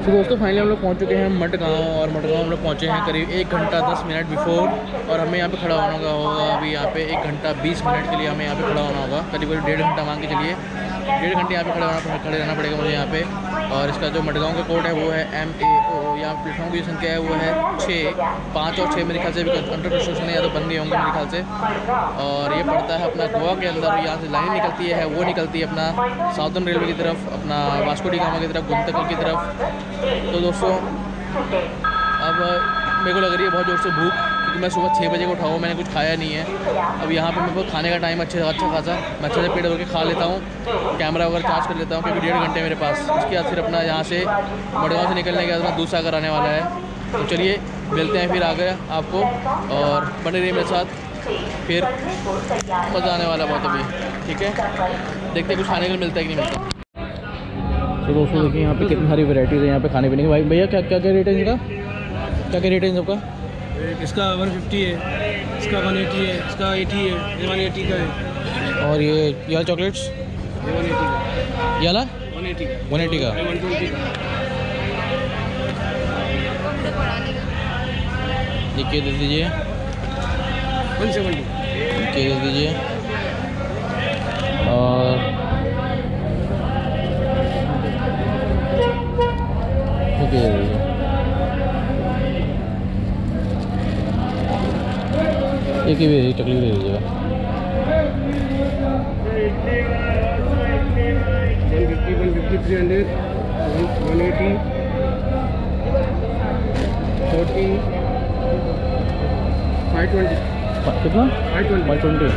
तो दोस्तों फाइनली हम लोग पहुंच चुके हैं मडगांव, और मडगांव हम लोग पहुंचे हैं करीब 1 घंटा 10 मिनट बिफोर। और हमें यहाँ पे खड़ा होना होगा अभी यहाँ पे 1 घंटा 20 मिनट के लिए हमें यहाँ पे खड़ा होना होगा। करीब 1.5 घंटा मान के चलिए, 1.5 घंटे यहाँ पे खड़े रहना पड़ेगा मुझे यहाँ पे। और इसका जो मडगांव का कोड है वो है MAO। यहाँ प्लेटफॉर्म की संख्या है वो है 6, 5 और 6 मेरे ख्याल से अभी अंडर कंस्ट्रक्शन है या तो बंद नहीं होंगे मेरे ख्याल से। और ये पड़ता है अपना गोवा के अंदर। यहाँ से लाइन निकलती है वो निकलती है अपना साउदर्न रेलवे की तरफ, अपना वास्को डी गामा की तरफ, गुंतकल की तरफ। तो दोस्तों अब मेरे को लग रही है बहुत ज़ोर से भूख, क्योंकि मैं सुबह 6 बजे को उठा हूँ, मैंने कुछ खाया नहीं है। अब यहाँ पे मेरे को खाने का टाइम अच्छा खासा, मैं अच्छे से पेट भर के खा लेता हूँ, कैमरा वगैरह चार्ज कर लेता हूँ, क्योंकि 1.5 घंटे मेरे पास। उसके बाद फिर अपना यहाँ से मडगांव से निकलने के बाद अपना दूधसागर आने वाला है। तो चलिए मिलते हैं फिर आगे आपको, और बने रहिए मेरे साथ, फिर मज़ा आने वाला बहुत अभी। ठीक है, देखते हैं कुछ खाने को मिलता है कि नहीं मिलता। तो दोस्तों देखिए यहाँ पे कितनी सारी वैरायटीज़ है यहाँ पे खाने पीने की। भाई भैया क्या क्या क्या रेट है इनका, क्या क्या रेट है इन सबका? इसका 150 है, इसका 180 है, इसका 80 है, ये 180 का है। और ये चॉकलेट्स ये 180 का, ये वाला 180 का 120 का। ये दे दीजिए, 170 ये दे दीजिए। और ये दे दीजिए। एक ही भी तकलीफ दे दीजिएगा। 150, 300, 180, 40, 520। कितना? 520।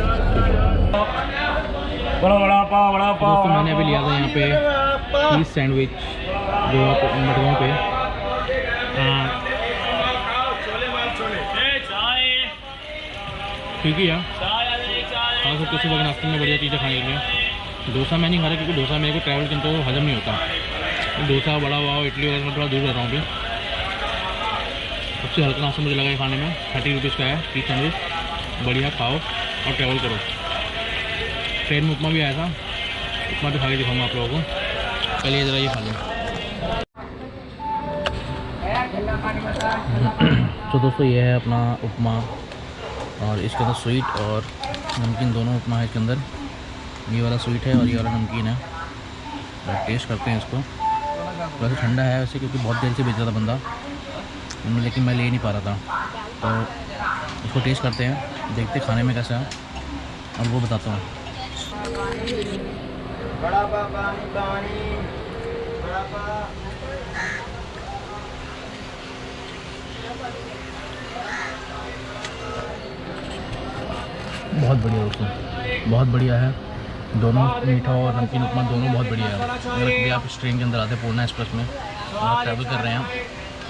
बड़ा पाव। दोस्तों मैंने अभी लिया था यहाँ पे चीज़ सैंडविच जो आप मडगांव पे। ठीक है यार, खा सकते सुबह के नाश्ते में बढ़िया चीज़ें खाने के लिए। डोसा मैं नहीं खा रहा, क्योंकि डोसा मेरे को ट्रैवल करते हुए हजम नहीं होता। डोसा, बड़ा पाव, इडली वगैरह मैं थोड़ा दूर रहता हूँ अभी। सबसे हल्का नाश्ता मुझे लगा है खाने में। 30 रुपीज़ का है चीज़ सैंडविच, बढ़िया खाओ और ट्रैवल करो। ट्रेन में उपमा भी आया था, उपमा भी खा के दिखाऊँगा आप लोगों को। पहले ज़रा ये खा लें। तो दोस्तों ये है अपना उपमा, और इसके अंदर स्वीट और नमकीन दोनों उपमा है इसके अंदर। ये वाला स्वीट है और ये वाला नमकीन है। और टेस्ट करते हैं इसको। वैसे ठंडा है वैसे, क्योंकि बहुत देर से बेच रहा था बंदा, लेकिन मैं ले नहीं पा रहा था। तो इसको टेस्ट करते हैं, देखते खाने में कैसा है, अब वो बताता हूँ। बहुत बढ़िया दोस्तों, बहुत बढ़िया है। दोनों मीठा और नमकीन उपमा दोनों बहुत बढ़िया है। अगर कभी आप इस ट्रेन के अंदर आते हैं पूर्णा एक्सप्रेस में और आप ट्रैवल कर रहे हैं,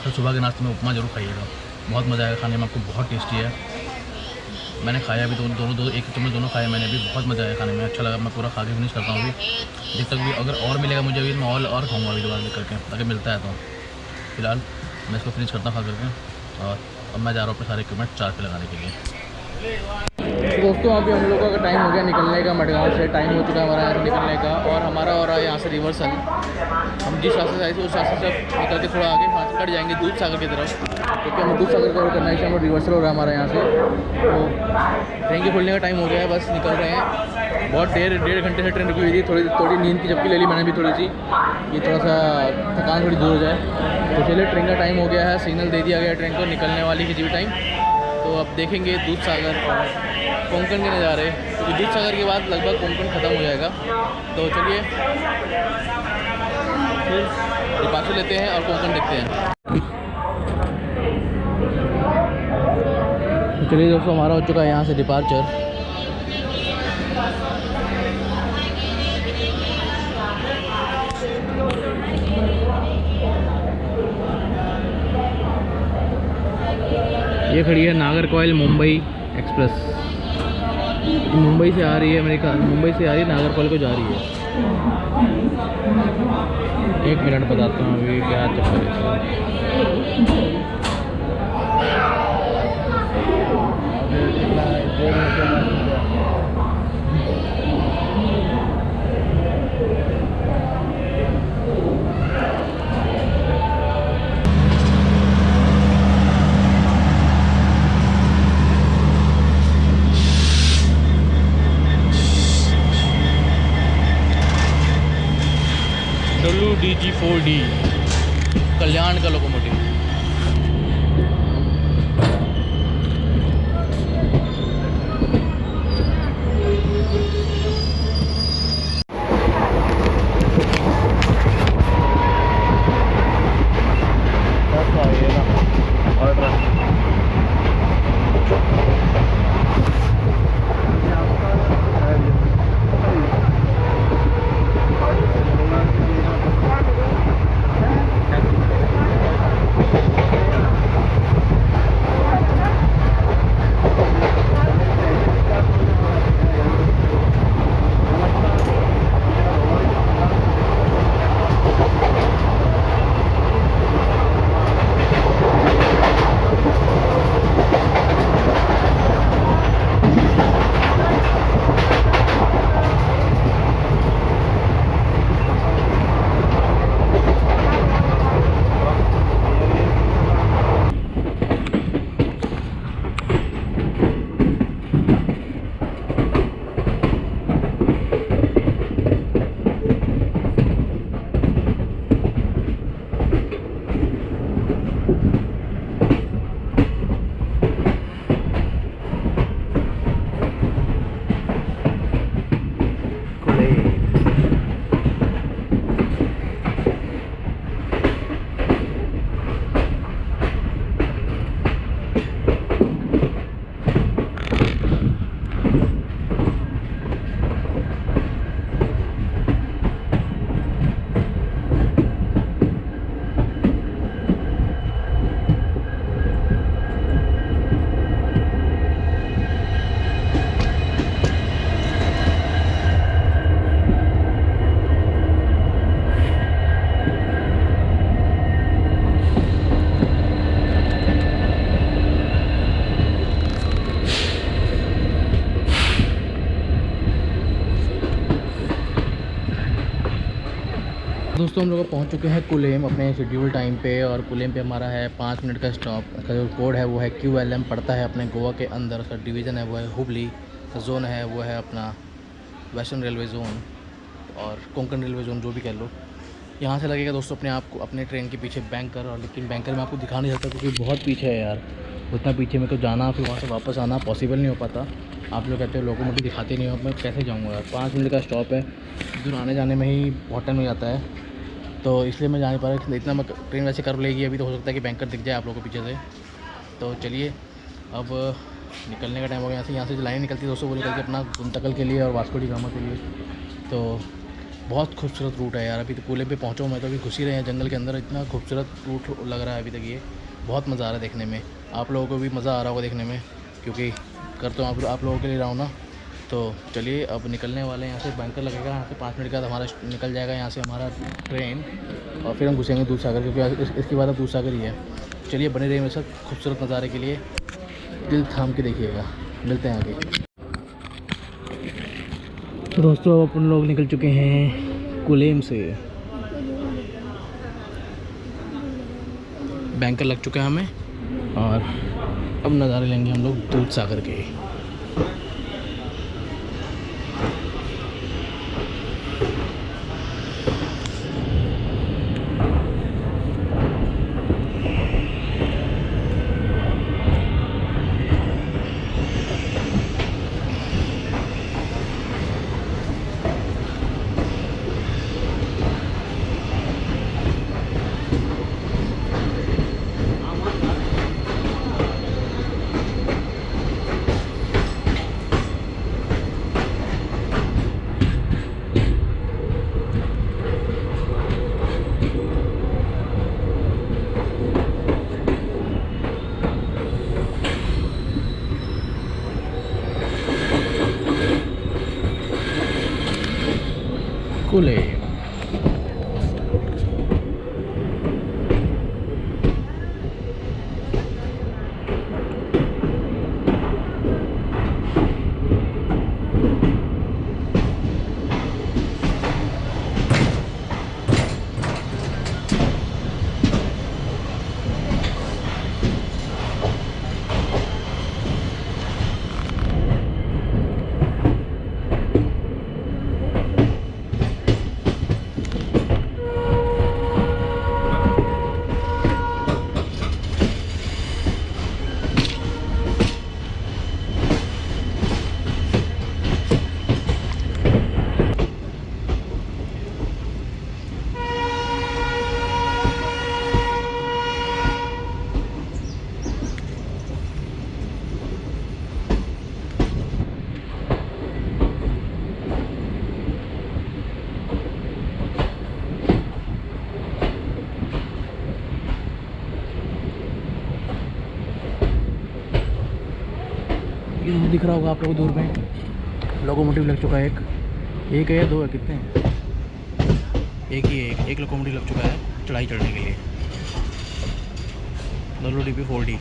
तो सुबह के नाश्ते में उपमा जरूर खाइएगा, बहुत मज़ा आएगा खाने में, आपको बहुत टेस्टी है। मैंने खाया भी दोनों एक चम्मच दोनों खाया मैंने भी, बहुत मज़ा आया खाने में, अच्छा लगा। मैं पूरा खा के फिनिश करता हूँ अभी। जब तक भी अगर और मिलेगा मुझे अभी, मैं और खाऊँगा अभी दोबारा लेकर के, अगर मिलता है तो। फिलहाल मैं इसको फिनिश करता हूँ खा करके, और अब मैं जा रहा हूँ अपने सारे इक्विपमेंट चार्ज पे लगाने के लिए। दोस्तों अभी हम लोगों का टाइम हो गया निकलने का, मडगांव से टाइम हो चुका है हमारा यहाँ से निकलने का, और हमारा हो रहा है यहाँ से रिवर्सल। हम जिस रास्ते से आए थे उस रास्ते से निकल के थोड़ा आगे वहाँ से कट जाएंगे दूधसागर की तरफ, क्योंकि हमें दूधसागर कवर करना है, इसलिए हम रिवर्सल हो रहा है हमारा यहाँ से। तो ट्रेन के खुलने का टाइम हो गया है, बस निकल रहे हैं। बहुत 1.5 घंटे से ट्रेन रुकी हुई थी, थोड़ी नींद की झपकी ले ली मैंने भी थोड़ी सी, ये थोड़ा सा थकान थोड़ी दूर हो जाए। तो चलिए ट्रेन का टाइम हो गया है, सिग्नल दे दिया गया ट्रेन को निकलने वाली किसी भी टाइम। तो अब देखेंगे दूधसागर और कोंकण के नज़ारे, क्योंकि दूधसागर के बाद लगभग कोंकण ख़त्म हो जाएगा। तो चलिए फिर डिपार्चर लेते हैं और कोंकण देखते हैं। तो चलिए दोस्तों हमारा हो चुका है यहाँ से डिपार्चर। ये खड़ी है नागरकोइल मुंबई एक्सप्रेस, मुंबई से आ रही है, मेरे ख्याल मुंबई से आ रही है, नागरकोइल को जा रही है। 1 मिनट बताता हूँ अभी क्या चक्कर है। DG4D कल्याण का लोकोमोटिव। दोस्तों हम लोग पहुंच चुके हैं कुलेम अपने शेड्यूल टाइम पे, और कुलेम पे हमारा है 5 मिनट का स्टॉप। का जो कोड है वो है QLM, पड़ता है अपने गोवा के अंदर। उसका डिवीज़न है वो है हुबली, जोन है वो है अपना वेस्टर्न रेलवे जोन और कोंकण रेलवे जोन, जो भी कह लो। यहाँ से लगेगा दोस्तों अपने आप को अपने ट्रेन के पीछे बैंकर, और लेकिन बैंकर में आपको दिखा नहीं सकता क्योंकि बहुत पीछे है यार। उतना पीछे मेरे को जाना फिर वहाँ से वापस आना पॉसिबल नहीं हो पाता। आप लोग कहते हो लोकोमोटिव दिखाते नहीं हो, मैं कैसे जाऊँगा यार। 5 मिनट का स्टॉप है, दूर आने जाने में ही बहुत टाइम हो जाता है, तो इसलिए मैं जा नहीं पा रहा। इतना मैं ट्रेन वैसे कर लेगी अभी, तो हो सकता है कि बैंकर दिख जाए आप लोगों को पीछे से। तो चलिए अब निकलने का टाइम हो गया। यहाँ से जो लाइन निकलती है दोस्तों वो निकलती है अपना गुंतकल के लिए और वास्को डी गामा के लिए। तो बहुत खूबसूरत रूट है यार। अभी तो कुलेम पे पहुँचा हूँ मैं, तो अभी घुस ही रहे हैं जंगल के अंदर। इतना खूबसूरत रूट लग रहा है अभी तक, ये बहुत मज़ा आ रहा है देखने में। आप लोगों को भी मज़ा आ रहा होगा देखने में, क्योंकि कर तो आप लोगों के लिए रहा हूँ ना। तो चलिए अब निकलने वाले हैं यहाँ से। बैंकर लगेगा यहाँ से 5 मिनट का, हमारा निकल जाएगा यहाँ से हमारा ट्रेन, और फिर हम घुसेंगे दूधसागर, क्योंकि इसके बाद अब दूधसागर ही है। चलिए बने रहिए मेरे साथ खूबसूरत नज़ारे के लिए, दिल थाम के देखिएगा। मिलते हैं आगे। तो दोस्तों अब अपन लोग निकल चुके हैं कुलेम से। बैंकर लग चुका है हमें, और अब नज़ारे लेंगे हम लोग दूधसागर के। कुलेम। ये दिख रहा होगा आप लोगों को दूर में, लोकोमोटिव लग चुका है। एक है या दो है, कितने हैं? एक ही है, एक लोकोमोटिव लग चुका है चढ़ाई चढ़ने के लिए। WDP 4D।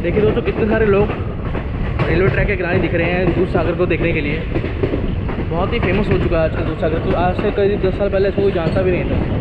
देखिए दोस्तों, कितने सारे लोग रेलवे ट्रैक के किनारे दिख रहे हैं दूध सागर को देखने के लिए। बहुत ही फेमस हो चुका है आजकल दूध सागर। तो आज से करीब 10 साल पहले इसको कोई जानता भी नहीं था।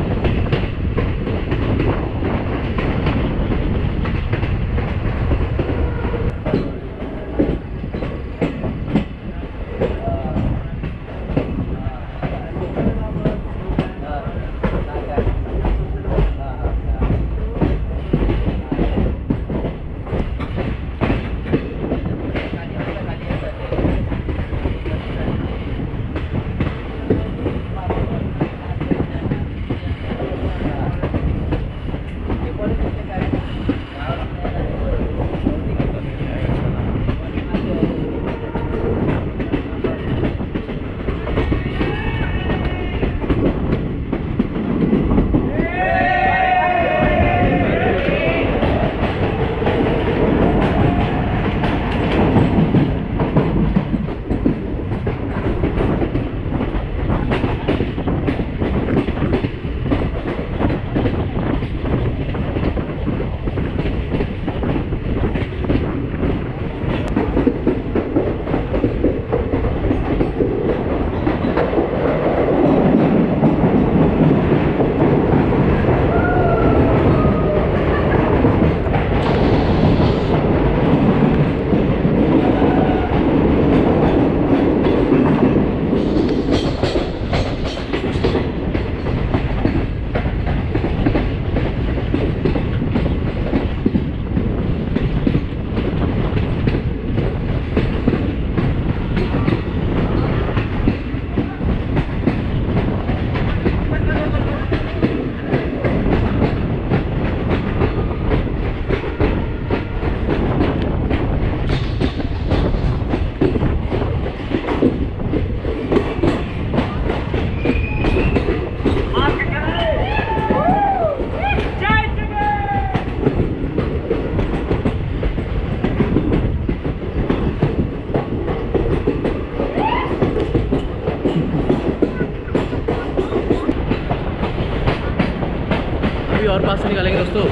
और पास से निकालेंगे दोस्तों।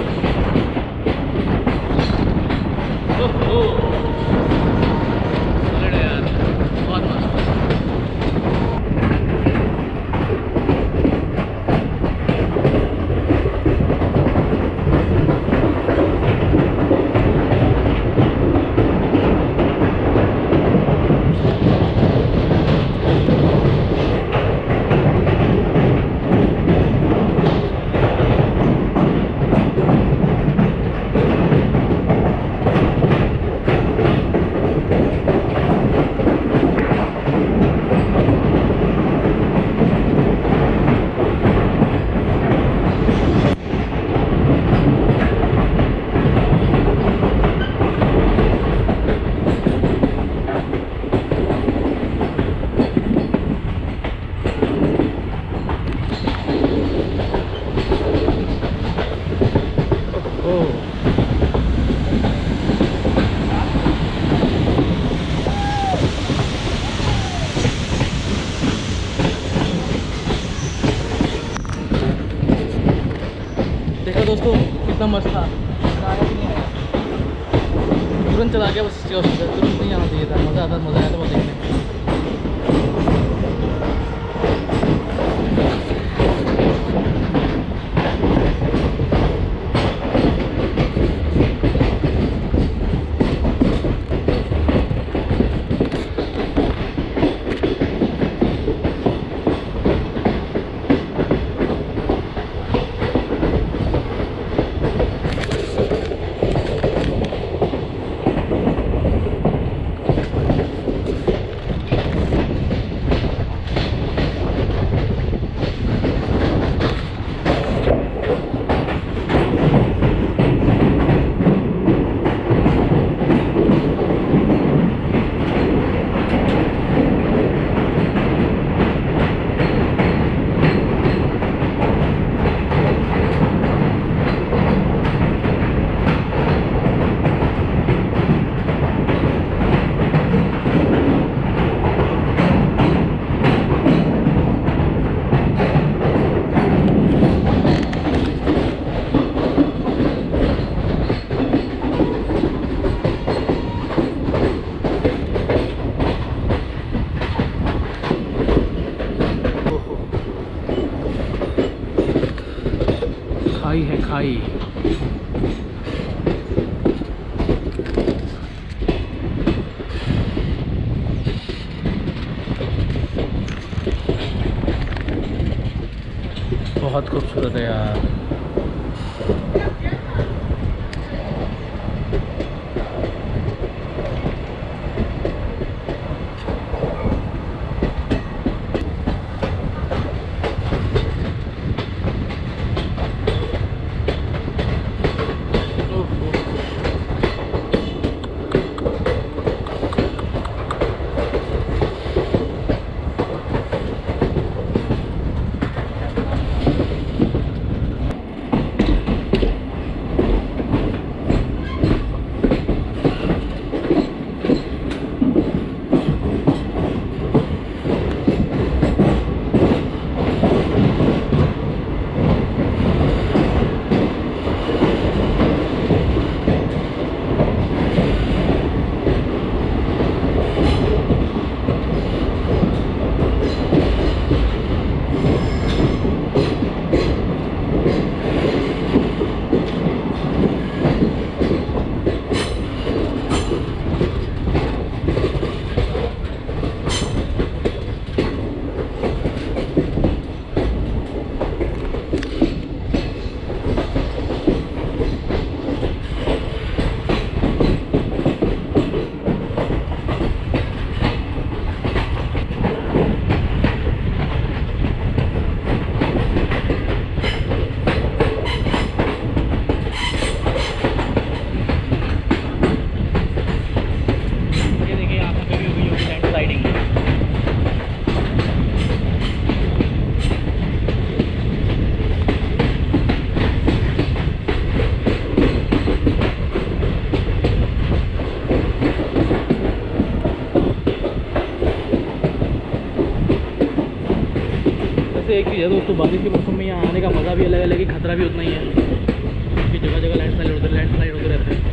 यार बहुत मस्त। देखा दोस्तों कितना मस्त था, तुरंत चला गया बस, तुरंत नहीं आना चाहिए था, मज़ा आया था बहुत देखने में। खाई है खाई। बहुत खूबसूरत है यार। एक चीज़ है दोस्तों, बारिश के मौसम में यहाँ आने का मज़ा भी अलग है, लेकिन खतरा भी उतना ही है कि जगह जगह लैंडस्लाइड होते रहते हैं।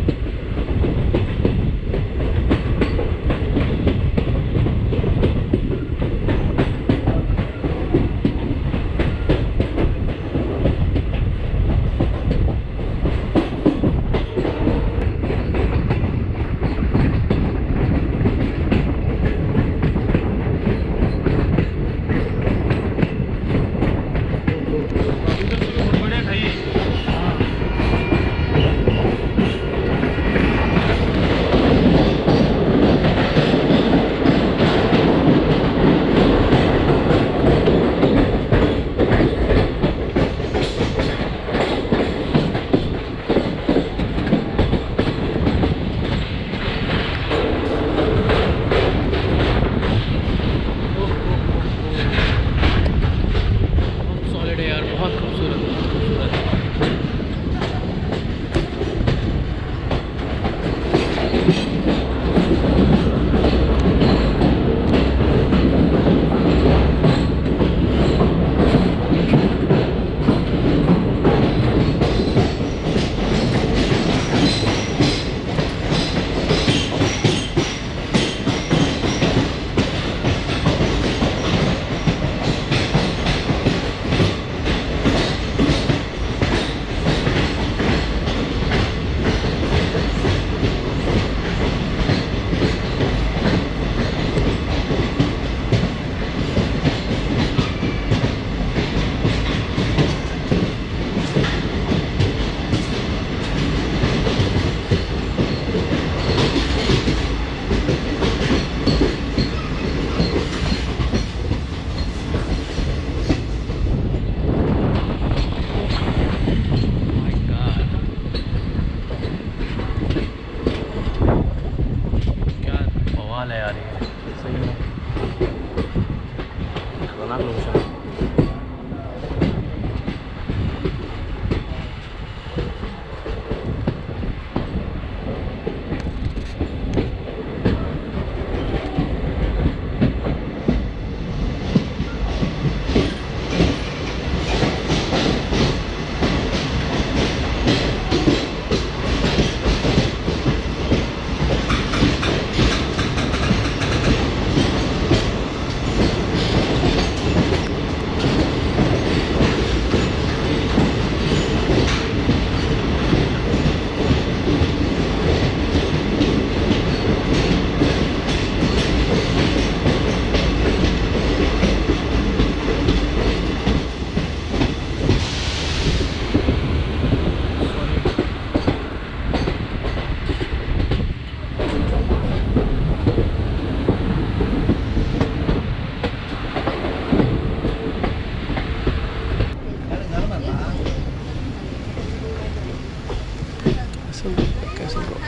Castle rock.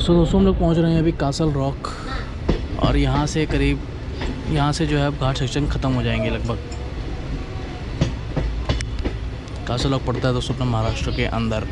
सो दोस्तों हम लोग पहुंच रहे हैं अभी कासल रॉक, और यहाँ से जो है अब घाट सेक्शन ख़त्म हो जाएंगे लगभग। कासल रॉक पड़ता है दोस्तों अपना महाराष्ट्र के अंदर।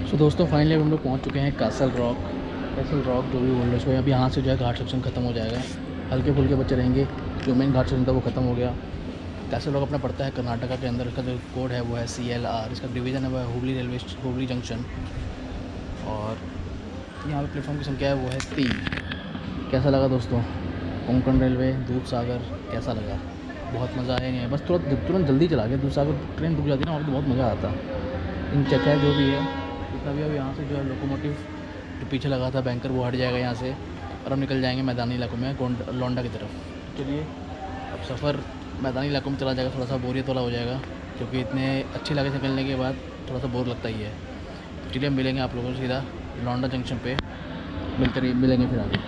तो दोस्तों फाइनली हम लोग पहुंच चुके हैं कासल रॉक जो भी बोल रहे हैं। अब यहाँ से जो है घाट सेक्शन ख़त्म हो जाएगा, हल्के फुल्के बच्चे रहेंगे। जो मेन घाट सेक्शन था वो ख़त्म हो गया। कासल रॉक अपना पड़ता है कर्नाटका के अंदर। इसका जो कोड है वो है CLR। इसका डिवीज़न है वो है हुबली जंक्शन, और यहाँ पे प्लेटफॉर्म की संख्या है वो है 3। कैसा लगा दोस्तों कोंकण रेलवे दूध सागर? कैसा लगा? बहुत मज़ा आया नहीं है, बस तुरंत जल्दी चला गया। दूध सागर ट्रेन रुक जाती ना, वहाँ तो बहुत मज़ा आता। इन चेक है जो भी है तभी अब यहाँ से जो है लोकोमोटिव जो पीछे लगा था बैंकर वो हट जाएगा यहाँ से, और हम निकल जाएंगे मैदानी इलाकों में लोंडा की तरफ। चलिए अब सफ़र मैदानी इलाकों में चला जाएगा, थोड़ा सा बोरियत वाला हो जाएगा, क्योंकि इतने अच्छे इलाके से निकलने के बाद थोड़ा सा बोर लगता ही है। चलिए हम मिलेंगे आप लोगों से सीधा लोंडा जंक्शन पे मिलेंगे फिर आगे।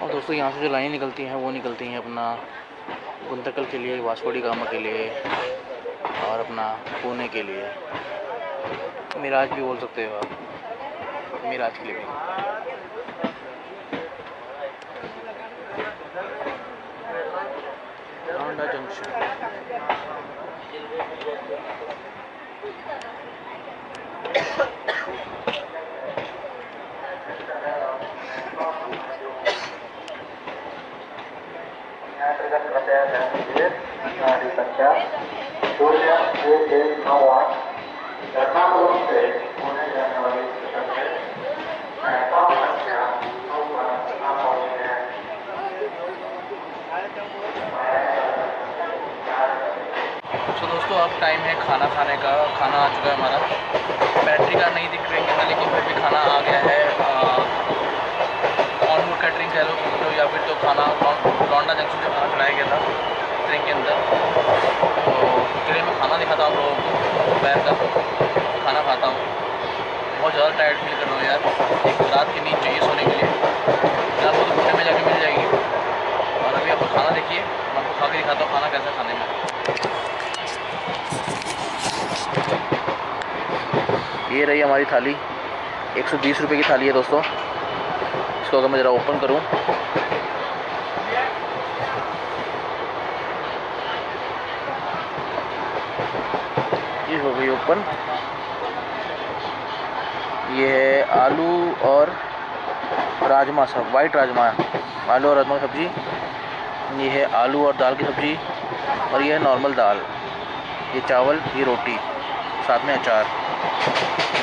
और दोस्तों यहाँ से जो लाइन निकलती हैं वो निकलती हैं अपना गुंतकल के लिए, वास्को डी गामा के लिए, और अपना पुणे के लिए, मिराज भी बोल सकते हो आप, मिराज के लिए भी। लोंडा जंक्शन। कृपया ध्यान दीजिए, गाड़ी संख्या 0198 एर्नाकुलम से पुणे जाने वाली स्टेशन है। प्लेटफॉर्म संख्या 2 पर आप पहुंचे हैं। तो दोस्तों अब टाइम है खाना खाने का। खाना आ चुका है हमारा। बैटरी का नहीं दिख रही है लेकिन फिर भी खाना आ गया है। ऑनवुड कैटरिंग कह लो समझो, या फिर तो खाना लौंडा जंक्शन से खाना चलाया गया था ट्रेन के अंदर। तो चलिए मैं खाना दिखाता हूँ आप लोगों को। दोपहर का खाना खाता हूँ। बहुत ज़्यादा टायर्ड फील कर रहा हूँ यार। एक रात की नींद चाहिए सोने के लिए। आपको तो पुणे में जाके मिल जाएगी। और अभी आपको खाना देखिए, मैं आपको खा के दिखाता हूँ खाना कैसा खाने में। ये रही हमारी थाली। 120 रुपये की थाली है दोस्तों। इसको अगर मैं ज़रा ओपन करूँ, ये हो गई ओपन। ये है आलू और राजमा, सब वाइट राजमा, आलू और राजमा की सब्ज़ी। ये है आलू और दाल की सब्ज़ी। और ये है नॉर्मल दाल। ये चावल, ये रोटी, साथ में अचार।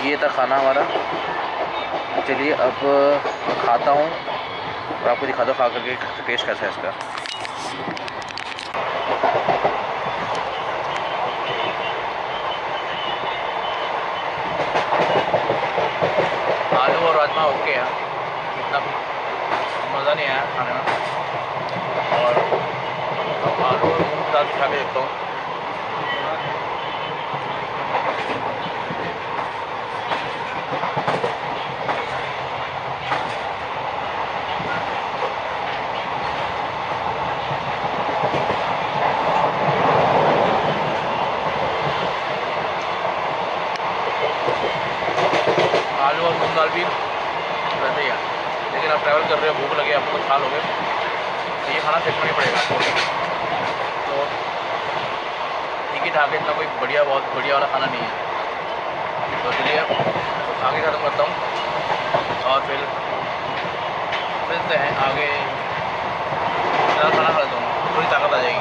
ये था खाना हमारा। चलिए अब मैं खाता हूँ और आपको दिखा दो खा करके टेस्ट कैसा है इसका। आलू और राजमा ओके है, इतना मज़ा नहीं आया खाने में। और अब आलू और मूंग की दाल खा के देखता हूँ। आलू और मूंग दाल भी वैसे ही है, लेकिन आप ट्रैवल कर रहे हो, भूख लगे, आपको कुछ खा लोगे तो ये खाना फेंकना ही पड़ेगा आपको। तो टिकट आके इतना कोई बढ़िया, बहुत बढ़िया वाला खाना नहीं है। तो चलिए आगे ख़त्म करता हूँ और फिर मिलते हैं आगे। ज़्यादा खाना खा लेता हूँ, थोड़ी ताकत आ जाएगी।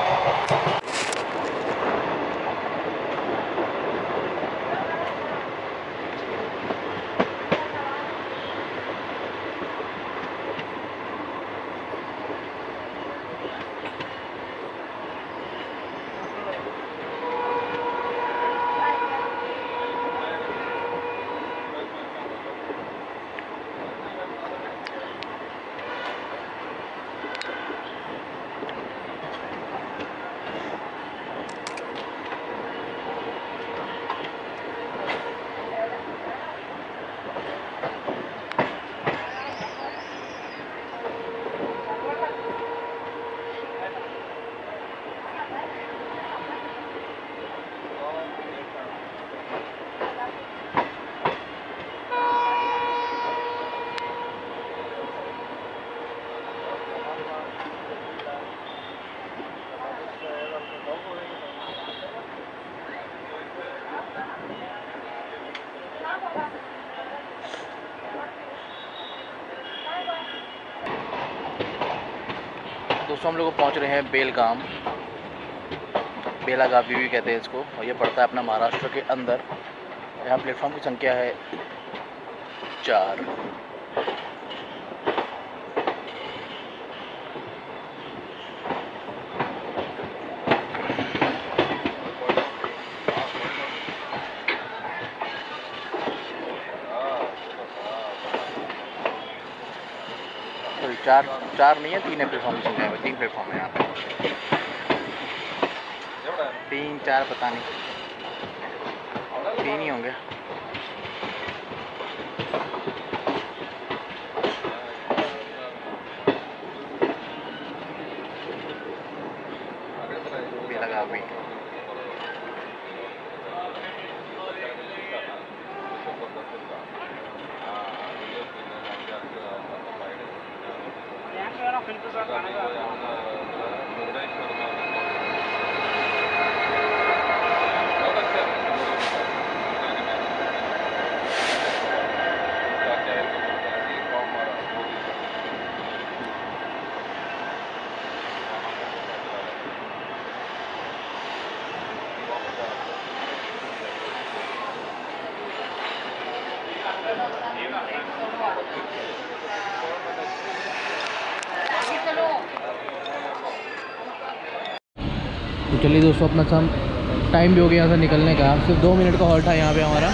दोस्तों हम लोग पहुंच रहे हैं बेलगाम। बेलागावी भी कहते हैं इसको, और ये पड़ता है अपना महाराष्ट्र के अंदर। यहाँ प्लेटफॉर्म की संख्या है 4। सॉरी, चार नहीं है, 3 है प्लेटफॉर्म की संख्या में। 3 प्लेटफॉर्म है यहाँ पे। 3 4 पता नहीं, 3 ही होंगे। बेलागावी। तो चलिए दोस्तों अपना टाइम भी हो गया यहाँ से निकलने का। सिर्फ 2 मिनट का हॉल्ट था यहाँ पे हमारा।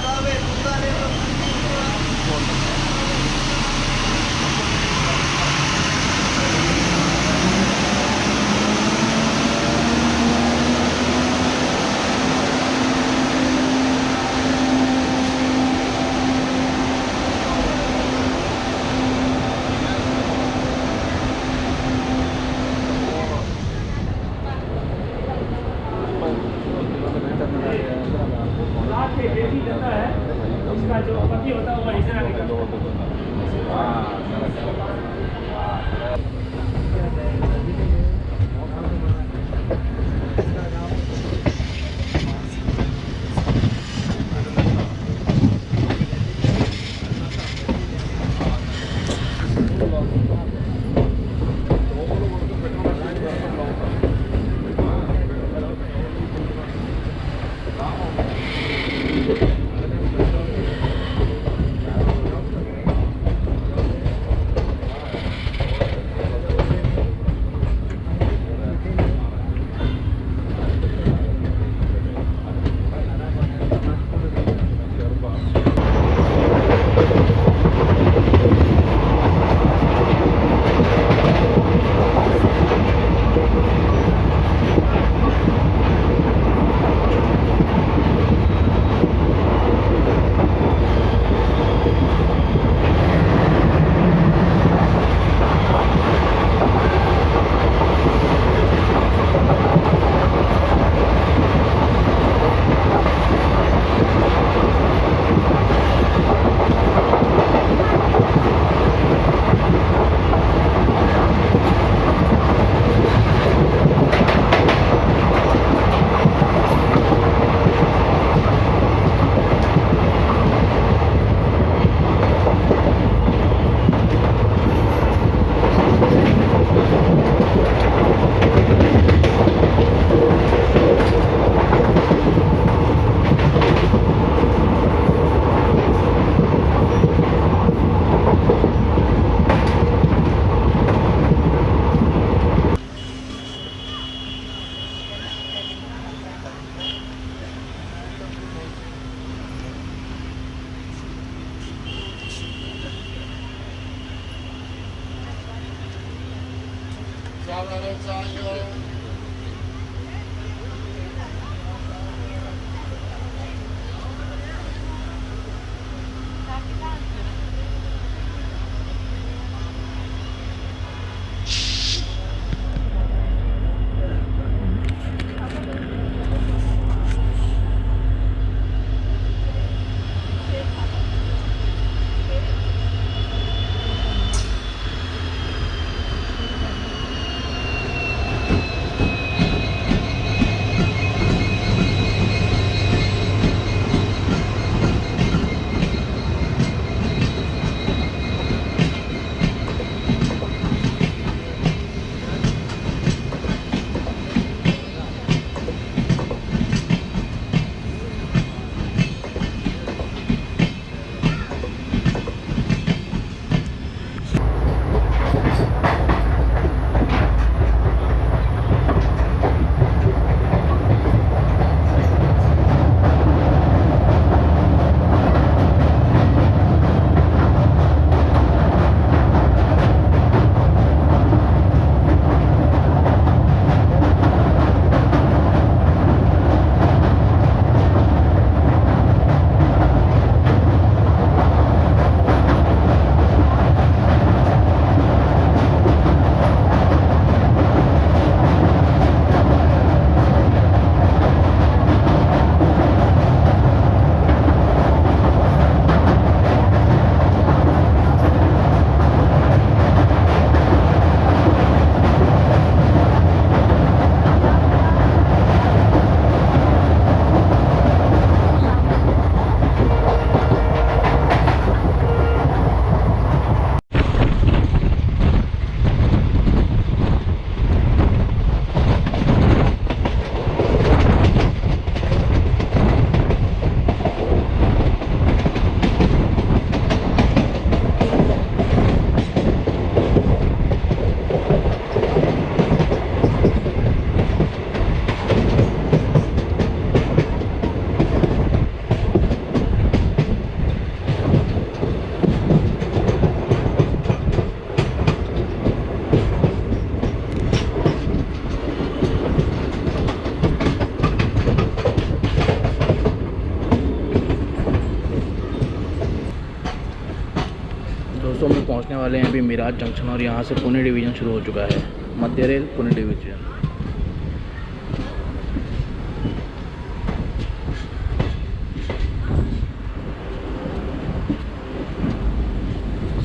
पहुंचने वाले हैं अभी मिराज जंक्शन और यहाँ से पुणे डिवीज़न शुरू हो चुका है, मध्य रेल पुणे डिवीज़न।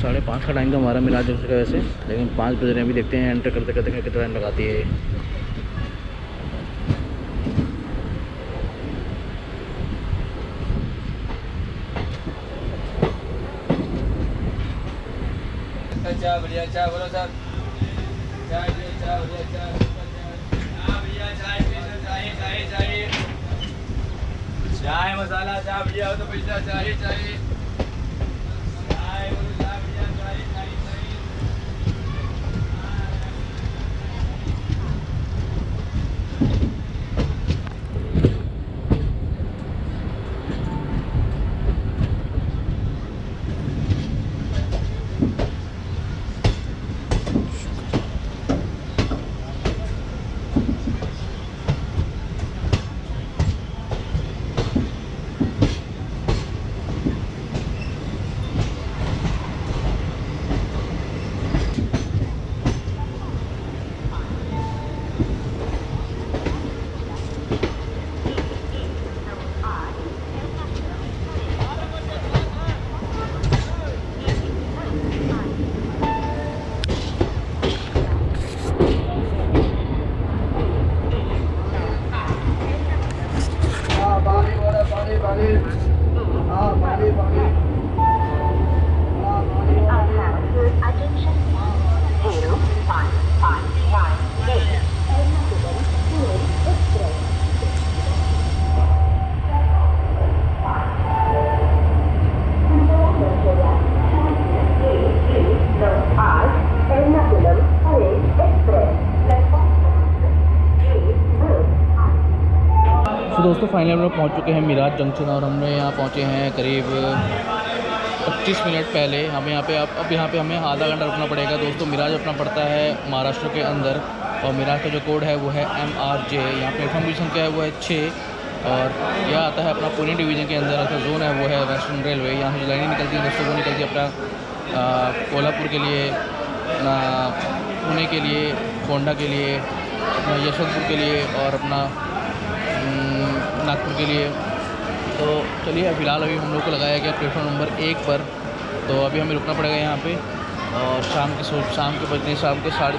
साढ़े 5 का टाइम था हमारा मिराज जंक्शन का वैसे, लेकिन 5 बज रहे हैं। अभी देखते हैं एंटर करते करते कितना टाइम लगाती है। चाय बढ़िया चाय बोलो सर। चाय बढ़िया चाय भैया चाय चाहिए। चाय मसाला चाय बढ़िया हो तो पैसा चाहिए। चाय बोलो चाय बढ़िया चाहिए। तो दोस्तों फाइनली हम लोग पहुँच चुके हैं मिराज जंक्शन और हमने यहाँ पहुँचे हैं करीब 25 मिनट पहले। हमें यहाँ पे अब यहाँ पे हमें आधा घंटा रुकना पड़ेगा। दोस्तों मिराज अपना पड़ता है महाराष्ट्र के अंदर और मिराज का जो कोड है वो है MRJ। यहाँ प्लेटफॉर्म की संख्या है वो है 6 और यह आता है अपना पुणे डिवीज़न के अंदर। का जोन है वो है वेस्टर्न रेलवे। यहाँ से जो लाइनें निकलती है दोस्तों वो निकलती है अपना कोल्हापुर के लिए, अपना पुणे के लिए, कोंडा के लिए, अपना यशवंतपुर के लिए और अपना नागपुर के लिए। तो चलिए फ़िलहाल अभी हम लोग को लगाया गया प्लेटफॉर्म नंबर 1 पर। तो अभी हमें रुकना पड़ेगा यहाँ पे और शाम के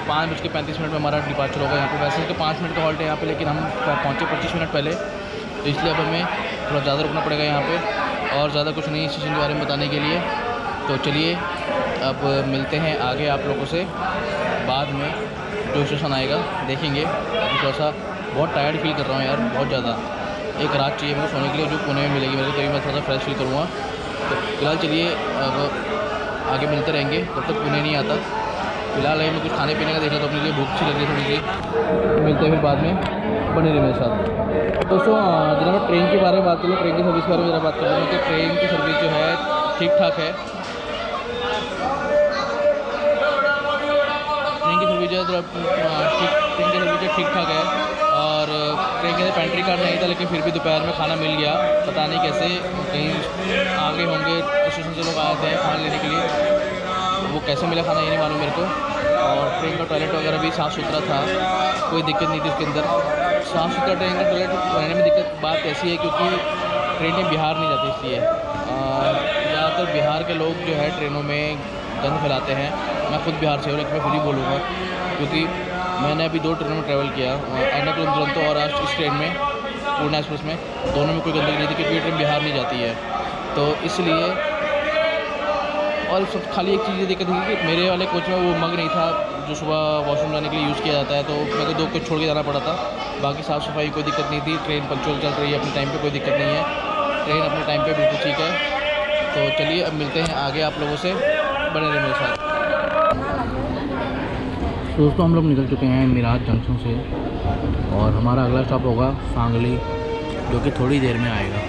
5:35 में हमारा डिपार्चर होगा यहाँ पे। वैसे तो 5 मिनट का हॉल्ट है यहाँ पे, लेकिन हम पहुँचे 25 मिनट पहले, तो इसलिए अब हमें थोड़ा ज़्यादा रुकना पड़ेगा यहाँ पे। और ज़्यादा कुछ नहीं स्टेशन के बारे में बताने के लिए। तो चलिए अब मिलते हैं आगे आप लोगों से बाद में, जो स्टेशन आएगा देखेंगे। अभी थोड़ा सा बहुत टायर्ड फील कर रहा हूँ यार, बहुत ज़्यादा। एक रात चाहिए मेरे को सोने के लिए, जो पुणे में मिलेगी मेरे को, तभी मैं थोड़ा सा फ्रेश फील करूँगा। तो फिलहाल चलिए अब आगे मिलते रहेंगे तब तक पुणे नहीं आता। फिलहाल मैं कुछ खाने पीने का देख रहा था अपने लिए, भूख सी लग रही है थोड़ी सी। मिलते हैं फिर बाद में, बने रहिए मेरे साथ। दोस्तों जरा मैं ट्रेन के बारे में बात करूँ, ट्रेन की सर्विस के बारे में ज़रा बात करूँ तो ट्रेन की सर्विस जो है ठीक ठाक है। ट्रेन की सर्विस जो है ट्रेन की सर्विस ठीक ठाक है। और ट्रेन के पेंट्री कार्ड नहीं था, लेकिन फिर भी दोपहर में खाना मिल गया। पता नहीं कैसे, कहीं आगे होंगे स्टेशन से लोग आए थे खाना लेने के लिए, वो कैसे मिला खाना ये नहीं मालूम मेरे को। और ट्रेन का टॉयलेट वगैरह भी साफ़ सुथरा था, कोई दिक्कत नहीं थी उसके अंदर। साफ़ सुथरा ट्रेन का टॉयलेट रहने में दिक्कत बात ऐसी है क्योंकि ट्रेनें बिहार नहीं जाती, इसलिए ज़्यादातर बिहार के लोग जो है ट्रेनों में गंद फैलाते हैं। मैं खुद बिहार से हूँ, लेकिन मैं फिर भी बोलूँगा क्योंकि मैंने अभी 2 ट्रेनों में ट्रैवल किया, एर्नाकुलम दुरंतो और आज इस ट्रेन में पूर्णा एक्सप्रेस में। दोनों में कोई गंदगी नहीं थी क्योंकि ये ट्रेन बिहार नहीं जाती है, तो इसलिए। और सब खाली एक चीज़ ये दिक्कत थी कि मेरे वाले कोच में वो मग नहीं था जो सुबह वॉशरूम जाने के लिए यूज़ किया जाता है, तो मेरे को 2 कुछ छोड़ के जाना पड़ा था। बाकी साफ़ सफाई कोई दिक्कत नहीं थी, ट्रेन पंक्चुअल चल रही है अपने टाइम पे, कोई दिक्कत नहीं है। ट्रेन अपने टाइम पे बिल्कुल ठीक है। तो चलिए अब मिलते हैं आगे आप लोगों से, बने रहिए मेरे साथ। दोस्तों हम लोग निकल चुके हैं मिराज जंक्शन से और हमारा अगला स्टॉप होगा सांगली, जो कि थोड़ी देर में आएगा।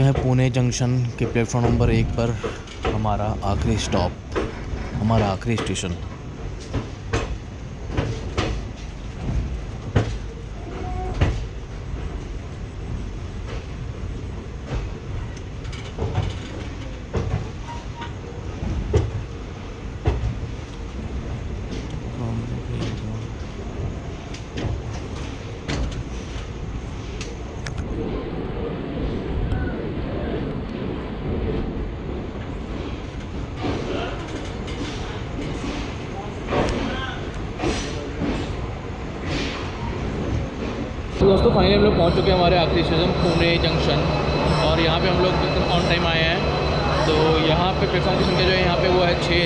है पुणे जंक्शन के प्लेटफॉर्म नंबर 1 पर हमारा आखिरी स्टॉप, हमारा आखिरी स्टेशन। तो दोस्तों फाइनली हम लोग पहुंच चुके हैं हमारे आखिरी स्टेशन पुणे जंक्शन, और यहाँ पे हम लोग एकदम ऑन टाइम आए हैं। तो यहाँ पे प्लेटफॉर्म की संख्या जो है यहाँ पे वो है 6,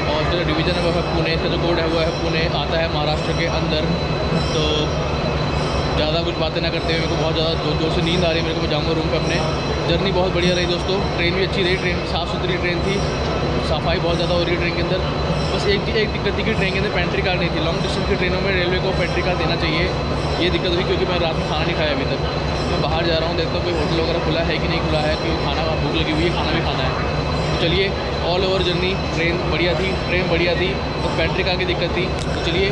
और इसका जो डिवीज़न है वो है पुणे, इसका जो कोड है वो है पुणे, आता है महाराष्ट्र के अंदर। तो ज़्यादा कुछ बातें ना करते हुए मेरे को बहुत ज़्यादा जोर से नींद आ रही है, मेरे को मैं जाऊँगा रूम पे अपने। जर्नी बहुत बढ़िया रही दोस्तों, ट्रेन भी अच्छी रही, ट्रेन साफ़ सुथरी ट्रेन थी, सफाई बहुत ज़्यादा हो रही है ट्रेन के अंदर। बस एक दिक्कत थी कि ट्रेन के अंदर पेंट्री कार्ड नहीं थी। लॉन्ग डिस्टेंस की ट्रेनों में रेलवे को पेंट्री कार्ड देना चाहिए, ये दिक्कत हुई क्योंकि मैं रात में खाना नहीं खाया अभी तक। मैं बाहर जा रहा हूँ, देखता हूँ कोई होटल वगैरह खुला है कि नहीं खुला है, क्योंकि खाना भूख लगी हुई है, खाना भी खाना है। तो चलिए, ऑल ओवर जर्नी ट्रेन बढ़िया थी, तो पेंट्री कार्ड की दिक्कत थी। तो चलिए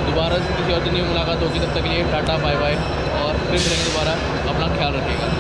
दोबारा किसी और जर्नी में मुलाकात होगी, तब तक के लिए टाटा बाय बाय, और फिर मिलेंगे दोबारा। अपना ख्याल रखिएगा।